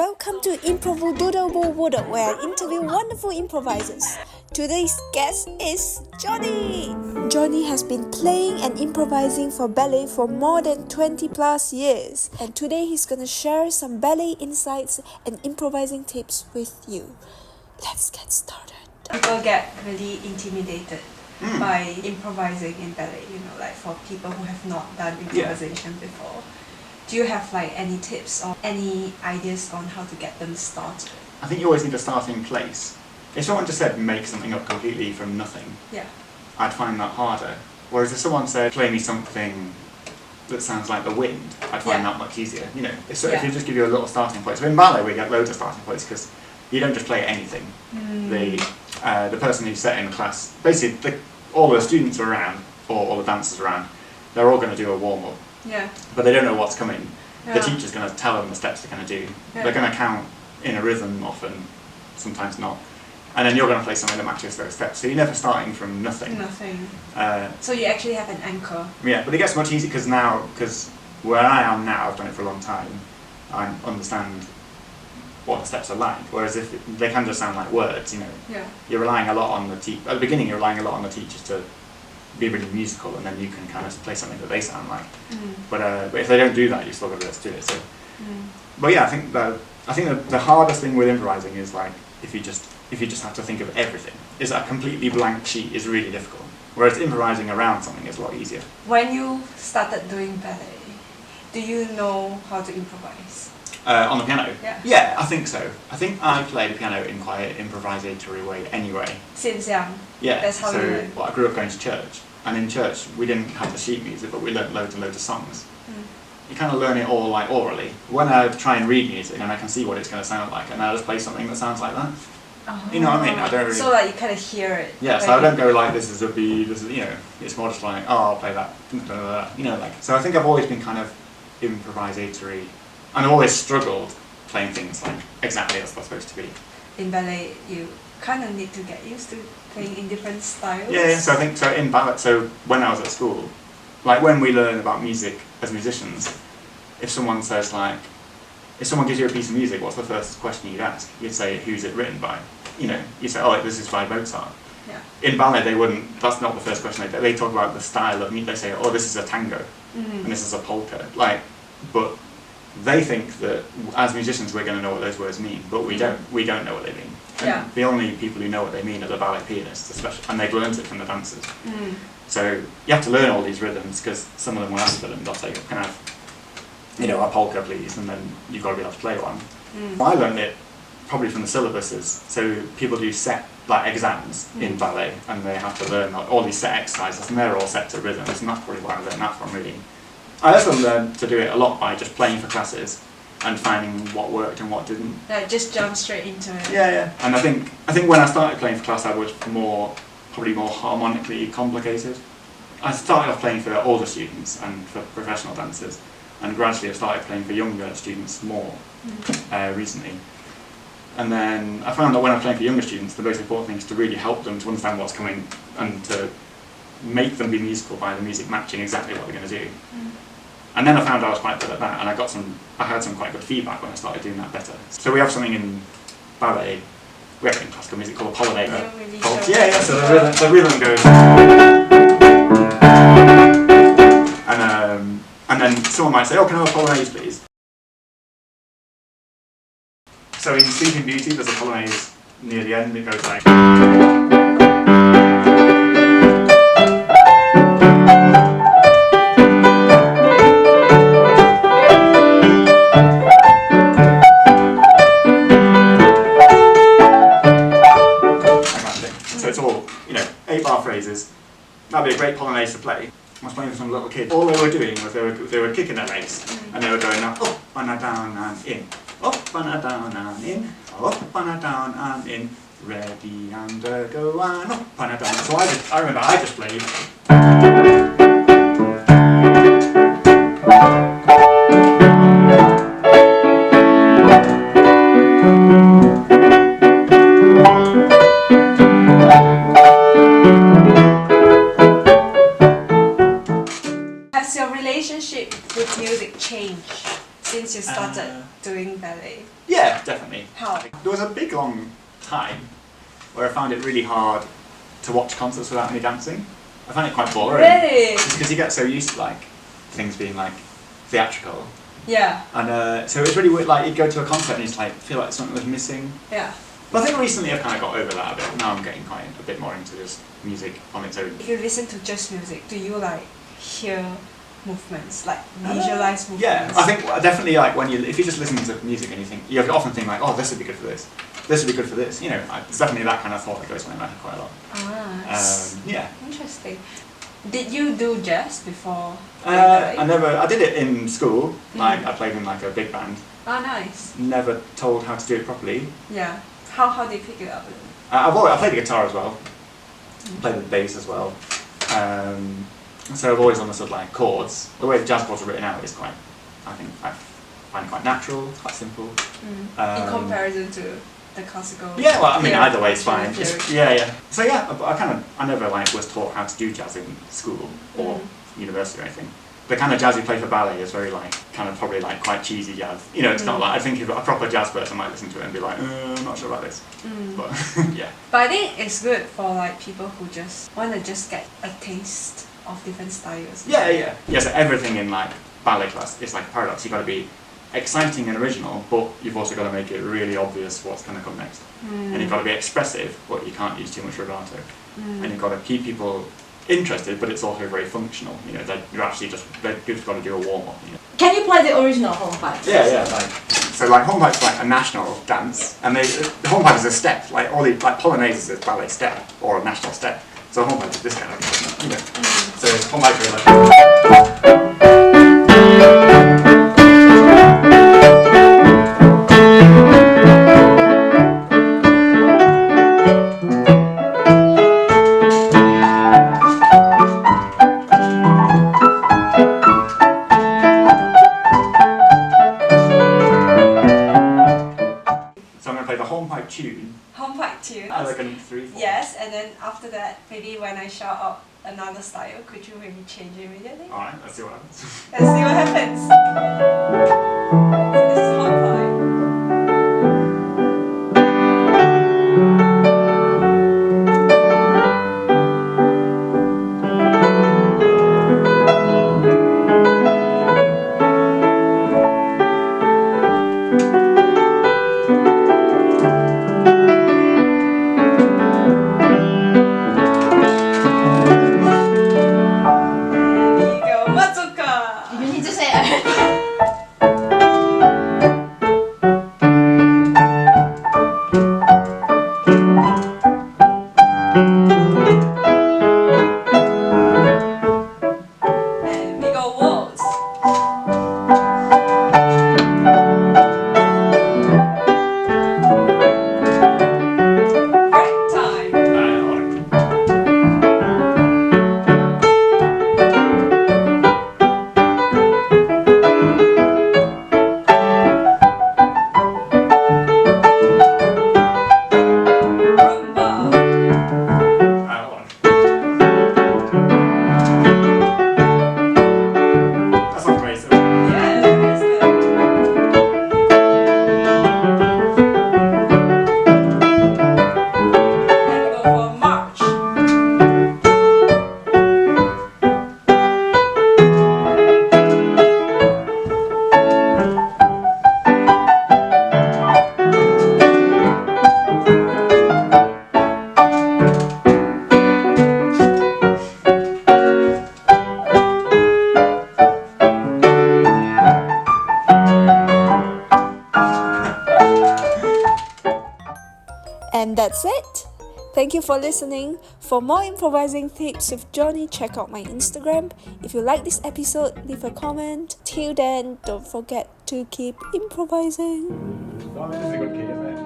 Welcome to Improvoodoodleboowoodle, where I interview wonderful improvisers. Today's guest is Jonnie! Jonnie has been playing and improvising for ballet for more than 20 plus years. And today he's gonna share some ballet insights and improvising tips with you. Let's get started. People get really intimidated by improvising in ballet, like for people who have not done improvisation before. Do you have any tips or any ideas on how to get them started? I think you always need a starting place. If someone just said make something up completely from nothing, I'd find that harder. Whereas if someone said play me something that sounds like the wind, I'd find that much easier. If you just give you a little starting point. So in ballet we get loads of starting points because you don't just play anything. The person who's set in the class, basically all the students are around, or all the dancers around, they're all going to do a warm-up. But they don't know what's coming. The teacher's going to tell them the steps they're going to do. They're going to count in a rhythm often, sometimes not. And then you're going to play something that matches those steps. So you're never starting from nothing. So you actually have an anchor. Yeah, but it gets much easier because where I am now, I've done it for a long time, I understand what the steps are like. Whereas if they can just sound like words, you're relying a lot on the teacher. At the beginning you're relying a lot on the teachers to be really musical, and then you can kind of play something that they sound like. But if they don't do that, you still got to be able to do it. So, but yeah, I think the hardest thing with improvising is if you just have to think of everything. Is that a completely blank sheet is really difficult. Whereas improvising around something is a lot easier. When you started doing ballet, do you know how to improvise? On the piano? Yeah, I think so. I think I play the piano in quite an improvisatory way anyway. Since young? Yeah, that's how you learn. I grew up going to church, and in church we didn't have the sheet music, but we learnt loads and loads of songs. You kind of learn it all orally. When I try and read music and I can see what it's going to sound like, and I just play something that sounds like that. You know what I mean? I don't really... So you kind of hear it. Yeah, so I don't go this is a B, this is, it's more just I'll play that, So I think I've always been kind of improvisatory, and I've always struggled playing things exactly as they're supposed to be. In ballet, you kind of need to get used to playing in different styles. Yeah, so I think, in ballet, when I was at school, when we learn about music as musicians, if someone says if someone gives you a piece of music, what's the first question you'd ask? You'd say, who's it written by? You say, oh, this is by Mozart. In ballet, they wouldn't, that's not the first question they talk about the style of music. They say, oh, this is a tango, and this is a polka. But they think that as musicians we're going to know what those words mean, but we don't. We don't know what they mean. The only people who know what they mean are the ballet pianists, especially, and they've learned it from the dancers. So you have to learn all these rhythms because some of them will ask for them. They'll say, "Can I have, a polka, please?" And then you've got to be able to play one. I learned it probably from the syllabuses. So people do set exams in ballet, and they have to learn all these set exercises, and they're all set to rhythms. And that's probably where I learned that from, really. I also learned to do it a lot by just playing for classes and finding what worked and what didn't. Just jump straight into it. Yeah. And I think when I started playing for class, I was probably more harmonically complicated. I started off playing for older students and for professional dancers, and gradually I started playing for younger students more recently. And then I found that when I'm playing for younger students, the most important thing is to really help them to understand what's coming and to make them be musical by the music matching exactly what they're going to do. And then I found I was quite good at that, and I had some quite good feedback when I started doing that better. So we have something in ballet, we have it in classical music called a Polonaise. So the rhythm goes, and then someone might say, oh, can I have a Polonaise please? So in Sleeping Beauty there's a Polonaise near the end, it goes like... phrases. That'd be a great Polonaise to play. I was playing with some little kids. All they were doing was they were kicking their legs, and they were going up and down and in, up and down and in, up and down and in, ready and go and up and down. So I remember I just played. Has your relationship with music changed since you started doing ballet? Yeah, definitely. How? There was a big long time where I found it really hard to watch concerts without any dancing. I find it quite boring. Really? Just because you get so used to like things being like theatrical. Yeah. And so it was really weird, like you'd go to a concert and you just like feel like something was missing. Yeah. But I think recently I've kind of got over that a bit. Now I'm getting quite a bit more into just music on its own. If you listen to just music, do you like hear movements, like visualize movements? Yeah, I think definitely like if you just listen to music and you often think like, oh, this would be good for this. This would be good for this. You know, there's definitely that kind of thought that goes in my head quite a lot. Yeah. Interesting. Did you do jazz before? I did it in school. Like I played in like a big band. Oh, nice. Never told how to do it properly. Yeah. How did you pick it up? I played the guitar as well. Played the bass as well. So I've always understood like chords. The way the jazz chords are written out is quite, I find it quite natural. It's quite simple. In comparison to the classical. Yeah, well, I mean, either way it's fine. theory. Yeah. So yeah, I never like was taught how to do jazz in school or university or anything. The kind of jazz you play for ballet is very like, kind of probably like quite cheesy jazz. You know, it's not like, I think if a proper jazz person might listen to it and be like, I'm not sure about this. But yeah. But I think it's good for like people who just want to just get a taste of different styles. Yeah. So everything in like ballet class is like a paradox. You've got to be exciting and original, but you've also got to make it really obvious what's going to come next. And you've got to be expressive, but you can't use too much rubato. And you've got to keep people interested, but it's also very functional. You know, you've just got to do a warm up. You know? Can you play the original Hornpipe? Yeah. Like Hornpipe's like a national dance, and Hornpipe is a step. Like all the Polonaise is a ballet step or a national step. So Hornpipe is this kind of thing. You know. So Hornpipe is like. Hornpipe tune. Like a 3/4. Yes, and then after that, maybe when I shout out another style, could you maybe change it immediately? Alright, let's see what happens. Let's see what happens. So this is Hornpipe. You need to say it. And we go waltz. Break time. That's not great. So. Yeah, that's good. And we go for march. And that's it. Thank you for listening. For more improvising tips with Jonnie, check out my Instagram. If you like this episode, leave a comment. Till then, don't forget to keep improvising. This is a good key, isn't it?